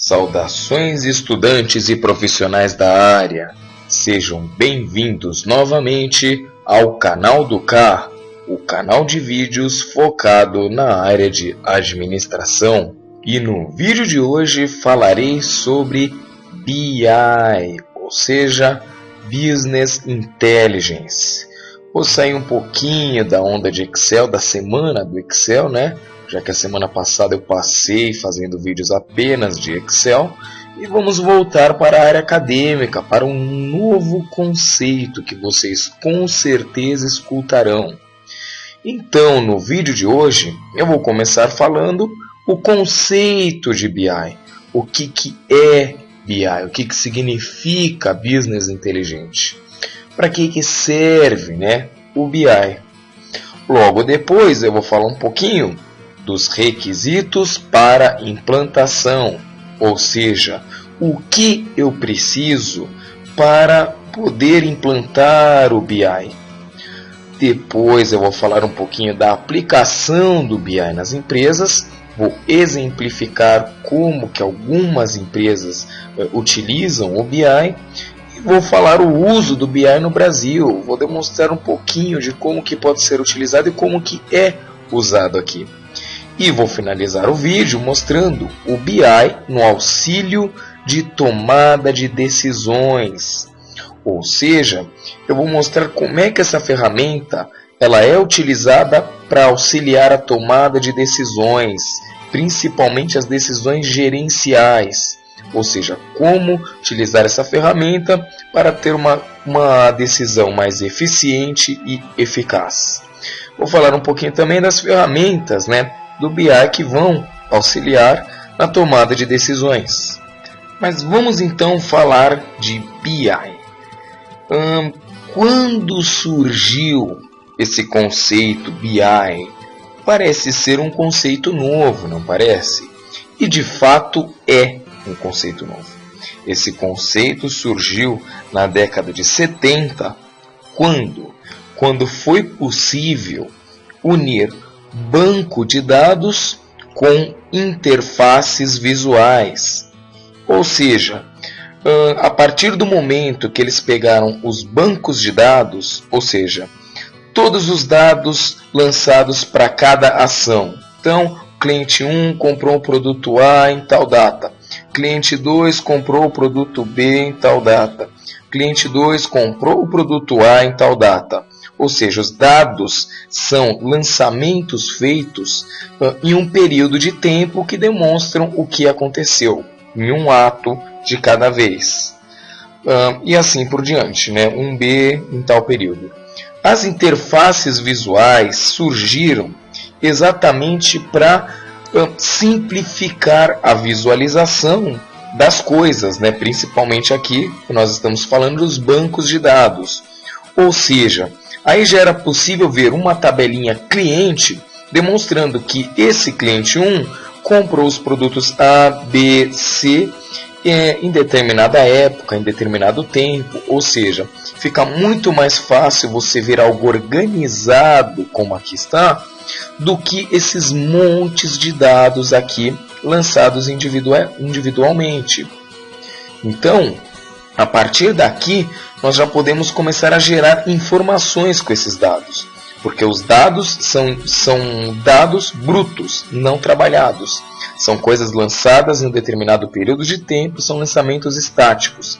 Saudações, estudantes e profissionais da área. Sejam bem-vindos novamente ao canal do CAR, o canal de vídeos focado na área de administração. E no vídeo de hoje falarei sobre BI, ou seja, Business Intelligence. Vou sair um pouquinho da onda de Excel, da semana do Excel, né? Já que a semana passada eu passei fazendo vídeos apenas de Excel, e vamos voltar para a área acadêmica, para um novo conceito que vocês com certeza escutarão. Então, no vídeo de hoje, eu vou começar falando o conceito de BI, o que é BI, o que significa Business Inteligente, para que serve, né, o BI. Logo depois eu vou falar um pouquinho dos requisitos para implantação, ou seja, o que eu preciso para poder implantar o BI. Depois eu vou falar um pouquinho da aplicação do BI nas empresas, vou exemplificar como que algumas empresas utilizam o BI e vou falar o uso do BI no Brasil, vou demonstrar um pouquinho de como que pode ser utilizado e como que é usado aqui. E vou finalizar o vídeo mostrando o BI no auxílio de tomada de decisões. Ou seja, eu vou mostrar como é que essa ferramenta ela é utilizada para auxiliar a tomada de decisões, principalmente as decisões gerenciais. Ou seja, como utilizar essa ferramenta para ter uma decisão mais eficiente e eficaz. Vou falar um pouquinho também das ferramentas, né, do BI que vão auxiliar na tomada de decisões. Mas vamos então falar de BI. Quando surgiu esse conceito BI? Parece ser um conceito novo, não parece? E de fato é um conceito novo. Esse conceito surgiu na década de 70, quando foi possível unir banco de dados com interfaces visuais. Ou seja, a partir do momento que eles pegaram os bancos de dados, ou seja, todos os dados lançados para cada ação. Então, cliente 1 comprou o produto A em tal data, cliente 2 comprou o produto B em tal data, cliente 2 comprou o produto A em tal data. Ou seja, os dados são lançamentos feitos em um período de tempo que demonstram o que aconteceu, em um ato de cada vez. E assim por diante, né? Um B em tal período. As interfaces visuais surgiram exatamente para simplificar a visualização das coisas, né? Principalmente aqui, nós estamos falando dos bancos de dados. Ou seja, aí já era possível ver uma tabelinha cliente demonstrando que esse cliente 1 comprou os produtos A, B, C em determinada época, em determinado tempo. Ou seja, fica muito mais fácil você ver algo organizado, como aqui está, do que esses montes de dados aqui lançados individualmente. Então, a partir daqui, nós já podemos começar a gerar informações com esses dados, porque os dados são dados brutos, não trabalhados. São coisas lançadas em um determinado período de tempo, são lançamentos estáticos.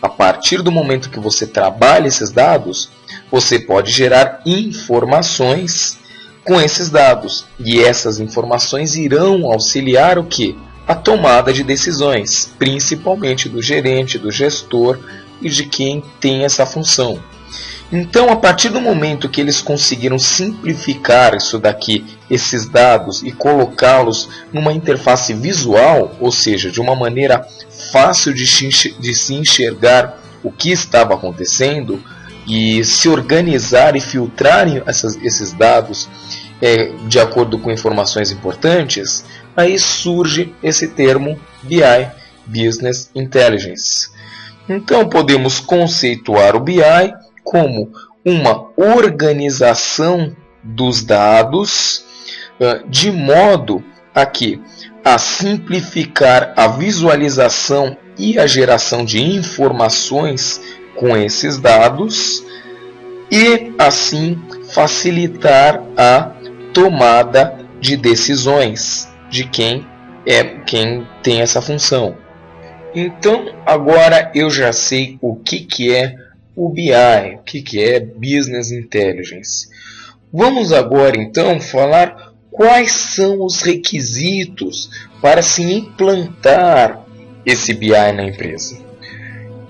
A partir do momento que você trabalha esses dados, você pode gerar informações com esses dados. E essas informações irão auxiliar o quê? A tomada de decisões, principalmente do gerente, do gestor e de quem tem essa função. Então, a partir do momento que eles conseguiram simplificar isso daqui, esses dados, e colocá-los numa interface visual, ou seja, de uma maneira fácil de se enxergar o que estava acontecendo e se organizar e filtrar esses dados de acordo com informações importantes, aí surge esse termo BI, Business Intelligence. Então, podemos conceituar o BI como uma organização dos dados de modo a que a simplificar a visualização e a geração de informações com esses dados e, assim, facilitar a tomada de decisões de quem tem essa função. Então, agora eu já sei o que é o BI, o que é Business Intelligence. Vamos agora, então, falar quais são os requisitos para se implantar esse BI na empresa.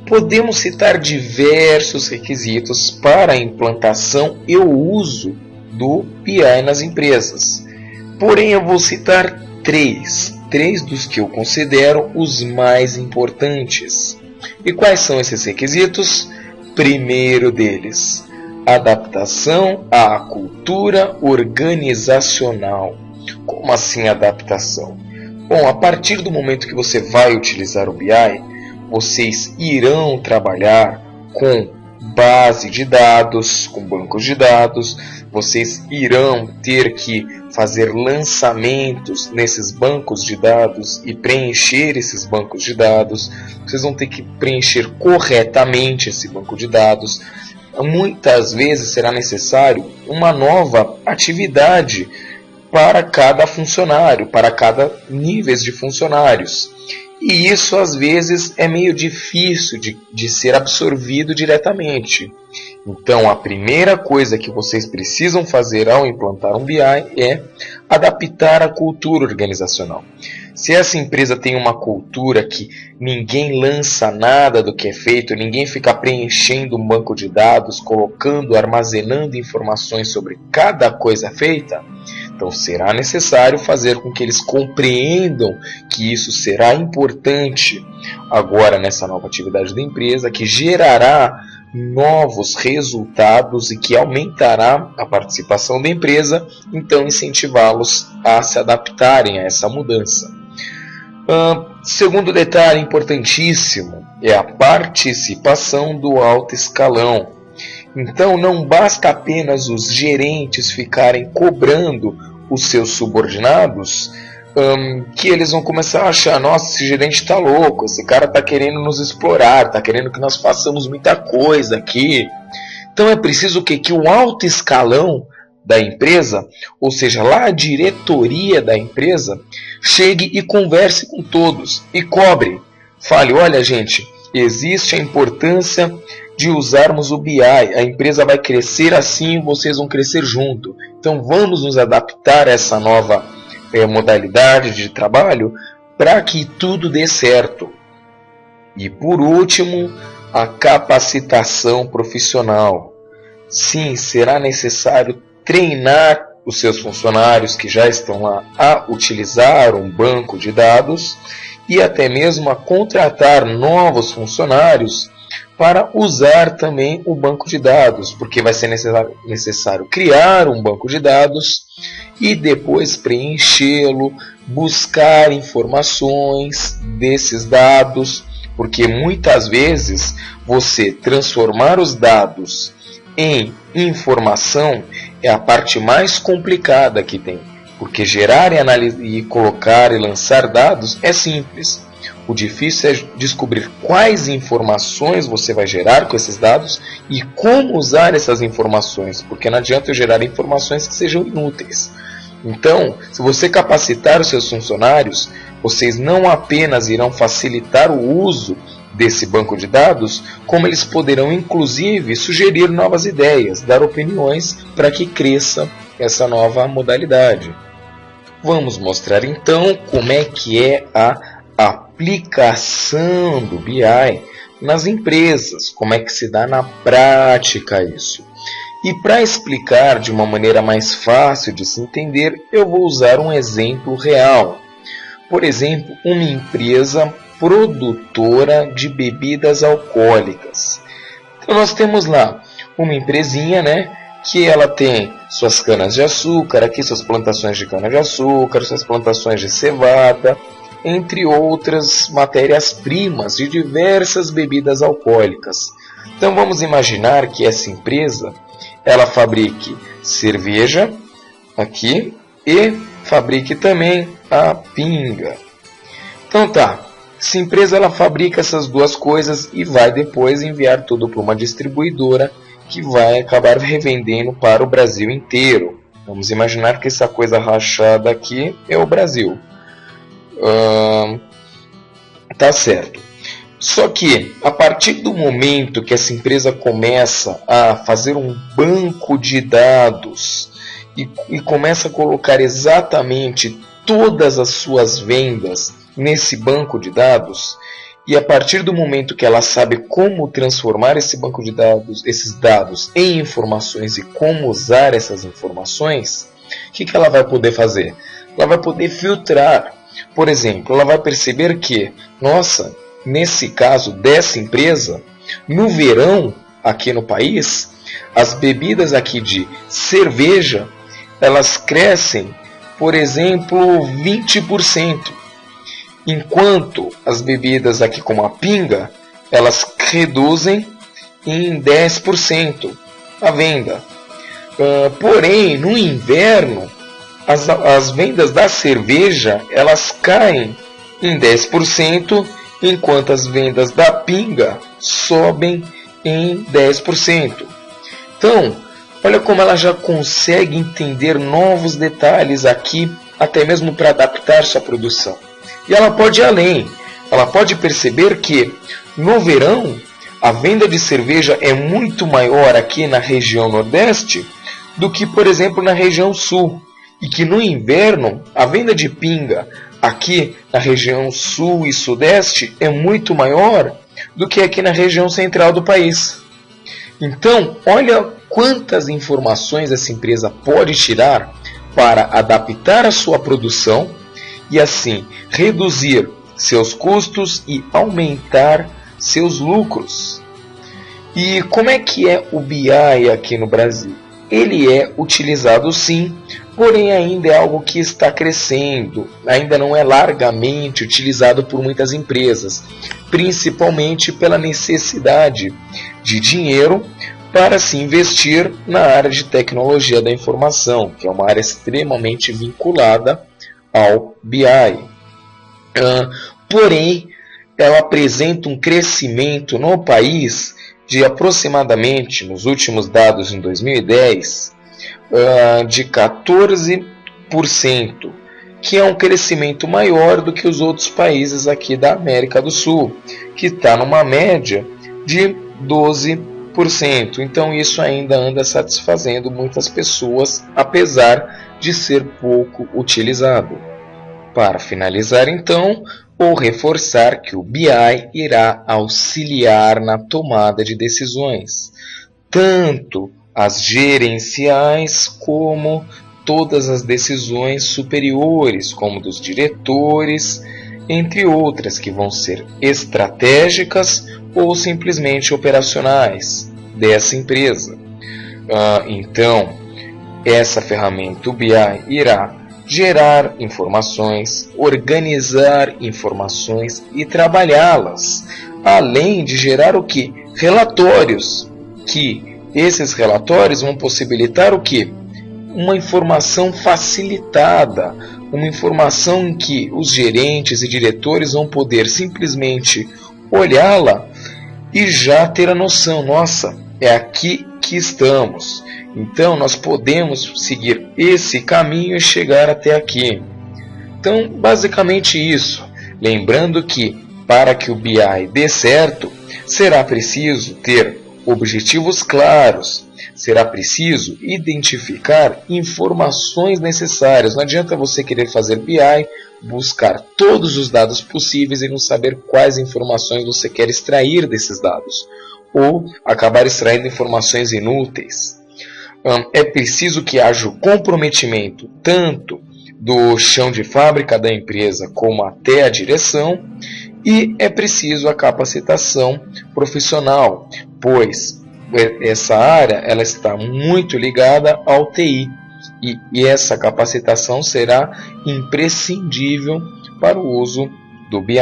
Podemos citar diversos requisitos para a implantação e o uso do BI nas empresas. Porém, eu vou citar três dos que eu considero os mais importantes. E quais são esses requisitos? Primeiro deles, adaptação à cultura organizacional. Como assim adaptação? Bom, a partir do momento que você vai utilizar o BI, vocês irão trabalhar com base de dados, com bancos de dados, vocês irão ter que fazer lançamentos nesses bancos de dados e preencher esses bancos de dados, vocês vão ter que preencher corretamente esse banco de dados. Muitas vezes será necessário uma nova atividade para cada funcionário, para cada nível de funcionários. E isso às vezes é meio difícil de ser absorvido diretamente. Então a primeira coisa que vocês precisam fazer ao implantar um BI é adaptar a cultura organizacional. Se essa empresa tem uma cultura que ninguém lança nada do que é feito, ninguém fica preenchendo um banco de dados, colocando, armazenando informações sobre cada coisa feita, então será necessário fazer com que eles compreendam que isso será importante agora nessa nova atividade da empresa, que gerará novos resultados e que aumentará a participação da empresa, então incentivá-los a se adaptarem a essa mudança. Segundo detalhe importantíssimo é a participação do alto escalão. Então não basta apenas os gerentes ficarem cobrando os seus subordinados, que eles vão começar a achar, nossa, esse gerente está louco, esse cara está querendo nos explorar, está querendo que nós façamos muita coisa aqui. Então é preciso que o alto escalão da empresa, ou seja, lá a diretoria da empresa, chegue e converse com todos e cobre. Fale, olha gente, existe a importância de usarmos o BI, a empresa vai crescer assim, vocês vão crescer junto. Então vamos nos adaptar a essa nova modalidade de trabalho para que tudo dê certo. E por último, a capacitação profissional. Sim, será necessário treinar os seus funcionários que já estão lá a utilizar um banco de dados e até mesmo a contratar novos funcionários para usar também o banco de dados, porque vai ser necessário criar um banco de dados e depois preenchê-lo, buscar informações desses dados, porque muitas vezes você transformar os dados em informação é a parte mais complicada que tem, porque gerar e analisar e colocar e lançar dados é simples. O difícil é descobrir quais informações você vai gerar com esses dados e como usar essas informações, porque não adianta eu gerar informações que sejam inúteis. Então, se você capacitar os seus funcionários, vocês não apenas irão facilitar o uso desse banco de dados, como eles poderão inclusive sugerir novas ideias, dar opiniões para que cresça essa nova modalidade. Vamos mostrar então como é que é a aplicação do BI nas empresas, como é que se dá na prática isso. E para explicar de uma maneira mais fácil de se entender, eu vou usar um exemplo real. Por exemplo, uma empresa produtora de bebidas alcoólicas. Então nós temos lá uma empresinha, que ela tem suas canas de açúcar, aqui suas plantações de cana de açúcar, suas plantações de cevada, entre outras matérias-primas de diversas bebidas alcoólicas. Então vamos imaginar que essa empresa ela fabrique cerveja aqui e fabrique também a pinga. Então tá, essa empresa ela fabrica essas duas coisas e vai depois enviar tudo para uma distribuidora que vai acabar revendendo para o Brasil inteiro. Vamos imaginar que essa coisa rachada aqui é o Brasil. Tá certo. Só que a partir do momento que essa empresa começa a fazer um banco de dados e começa a colocar exatamente todas as suas vendas nesse banco de dados, e a partir do momento que ela sabe como transformar esse banco de dados, esses dados em informações e como usar essas informações, o que ela vai poder fazer? Ela vai poder filtrar. Por exemplo, ela vai perceber que, nossa, nesse caso dessa empresa, no verão aqui no país, as bebidas aqui de cerveja, elas crescem, por exemplo, 20%. Enquanto as bebidas aqui como a pinga, elas reduzem em 10% a venda. Porém, no inverno, as vendas da cerveja elas caem em 10%, enquanto as vendas da pinga sobem em 10%. Então, olha como ela já consegue entender novos detalhes aqui, até mesmo para adaptar sua produção. E ela pode ir além. Ela pode perceber que no verão a venda de cerveja é muito maior aqui na região Nordeste do que, por exemplo, na região Sul. E que no inverno a venda de pinga aqui na região Sul e Sudeste é muito maior do que aqui na região central do país. Então, olha quantas informações essa empresa pode tirar para adaptar a sua produção e assim reduzir seus custos e aumentar seus lucros. E como é que é o BI aqui no Brasil? Ele é utilizado sim, porém ainda é algo que está crescendo, ainda não é largamente utilizado por muitas empresas, principalmente pela necessidade de dinheiro para se investir na área de tecnologia da informação, que é uma área extremamente vinculada ao BI. Porém, ela apresenta um crescimento no país de aproximadamente, nos últimos dados em 2010, de 14%, que é um crescimento maior do que os outros países aqui da América do Sul, que está numa média de 12%. Então isso ainda anda satisfazendo muitas pessoas, apesar de ser pouco utilizado. Para finalizar então, vou reforçar que o BI irá auxiliar na tomada de decisões, tanto as gerenciais como todas as decisões superiores, como dos diretores, entre outras que vão ser estratégicas ou simplesmente operacionais dessa empresa. Então, essa ferramenta, o BI, irá gerar informações, organizar informações e trabalhá-las, além de gerar o que? Relatórios, que esses relatórios vão possibilitar o que? Uma informação facilitada, uma informação em que os gerentes e diretores vão poder simplesmente olhá-la e já ter a noção, nossa, é aqui que estamos. Então nós podemos seguir esse caminho e chegar até aqui. Então, basicamente isso. Lembrando que para que o BI dê certo, será preciso ter objetivos claros, será preciso identificar informações necessárias. Não adianta você querer fazer BI, buscar todos os dados possíveis e não saber quais informações você quer extrair desses dados, ou acabar extraindo informações inúteis. É preciso que haja o comprometimento tanto do chão de fábrica da empresa como até a direção, e é preciso a capacitação profissional, pois essa área ela está muito ligada ao TI, e essa capacitação será imprescindível para o uso do BI.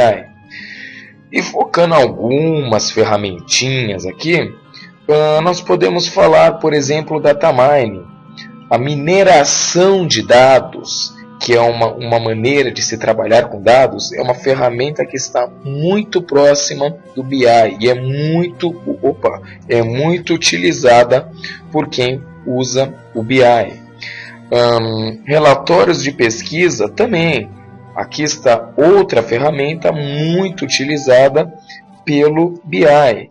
E focando algumas ferramentinhas aqui, nós podemos falar, por exemplo, Data Mining. A mineração de dados, que é uma maneira de se trabalhar com dados, é uma ferramenta que está muito próxima do BI e é muito utilizada por quem usa o BI. Relatórios de pesquisa também. Aqui está outra ferramenta muito utilizada pelo BI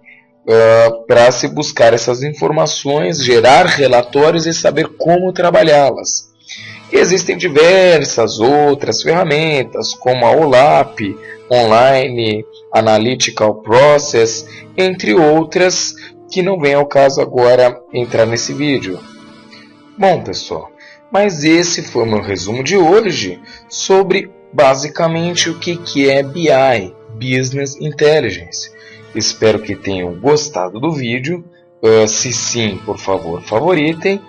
para se buscar essas informações, gerar relatórios e saber como trabalhá-las. Existem diversas outras ferramentas, como a OLAP, Online Analytical Process, entre outras, que não vem ao caso agora entrar nesse vídeo. Bom, pessoal, mas esse foi o meu resumo de hoje sobre basicamente o que é BI, Business Intelligence. Espero que tenham gostado do vídeo. Se sim, por favor, favoritem.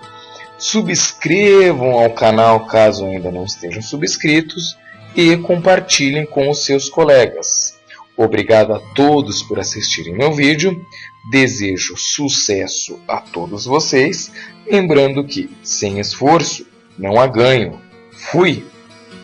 Subscrevam ao canal caso ainda não estejam subscritos e compartilhem com os seus colegas. Obrigado a todos por assistirem meu vídeo. Desejo sucesso a todos vocês. Lembrando que sem esforço não há ganho. Fui!